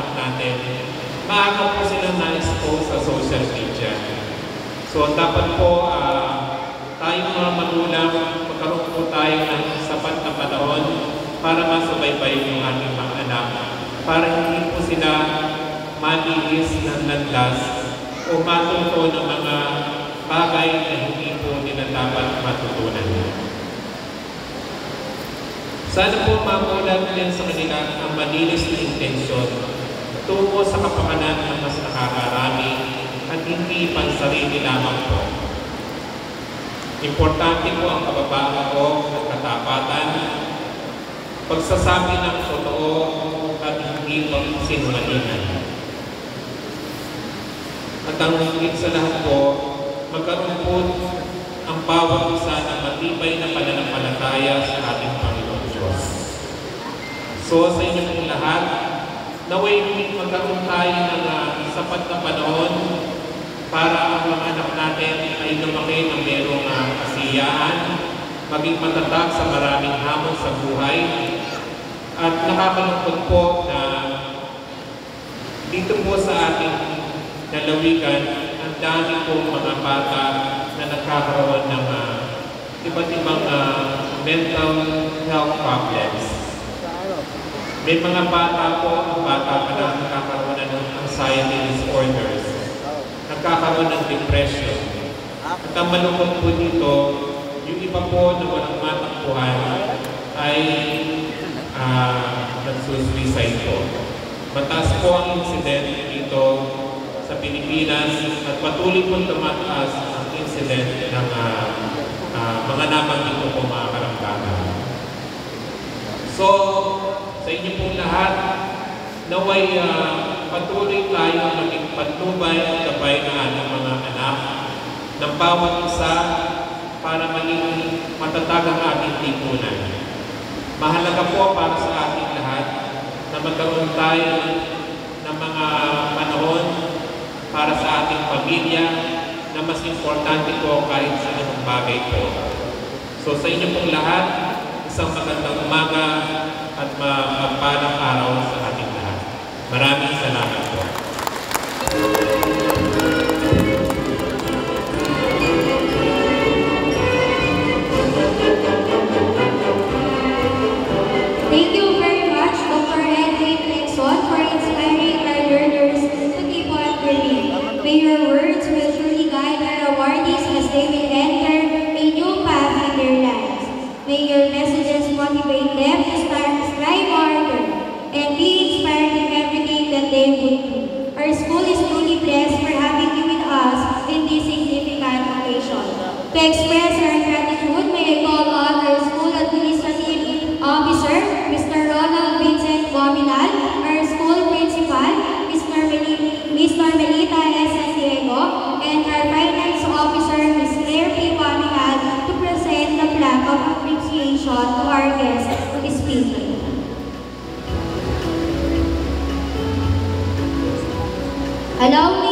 anak natin, maaga po silang na-expose sa social media. So dapat po tayong mga magulang, magkaroon po tayo ng sapat na panahon para masubaybay yung ating mga anak, para hindi po sila malinis ng landas o matuto ng mga bagay na hindi po nila dapat matutunan. Sana po mamulat din sa kanila ang malinis na intensyon tungo sa kapakanan ng mas nakakarami at hindi pansarili lamang po. Importante po ang kababaan at katapatan, pagsasabi ng totoo at hindi pagsinungalingan. At ang higit sa lahat po, magkaroon po ang bawat isa ng matibay na pananampalataya sa ating Panginoon Diyos. So sa inyo pong lahat, naway magkaroon tayo ng sapat na panahon para ang mga anak natin ay lumaki ng mayroong kasiyahan, maging matatag sa maraming hamon sa buhay. At nakakalungkot po na dito po sa ating lalawigan, ang dami po mga bata na nagkakaroon ng iba't ibang mental health problems. May mga bata po, ang bata pa na nagkakaroon ng anxiety disorders, nagkakaroon ng depression. At ang malungkot po dito, yung iba po na walang matakbuhan ay nagsusuicide po. Mataas po ang incident dito sa Pilipinas at patuloy po tumataas ang incident ng mga nabanggit ko po mga karamdaman. So, sa inyo pong lahat, naway patuloy tayo maging patnubay at gabay ng ating mga anak ng bawat isa para maging matatag ang ating lipunan. Mahalaga po para sa ating lahat na magkaroon tayo ng mga panahon para sa ating pamilya na mas importante po kahit sa anong bagay po. So sa inyo pong lahat, isang magandang umaga at mapagpalang araw sa ating lahat. Maraming salamat po. Thank you very much, Dr. Edwin Nixon, for inspiring our learners to keep on learning. May your words will truly guide our awardees as they will enter a new path in their lives. May your messages motivate them to strive harder and be inspired in everything that they would do. Our school is truly blessed for having you with us in this significant occasion. To express our gratitude, may I call on our school administrative officer, Mr. Ronald Vincent Gominal, our school principal, Ms. Normelita S. Santiago, and our finance officer, Ms. Claire P. Gominal, to present the plaque of appreciation to our guest speaker. Allow me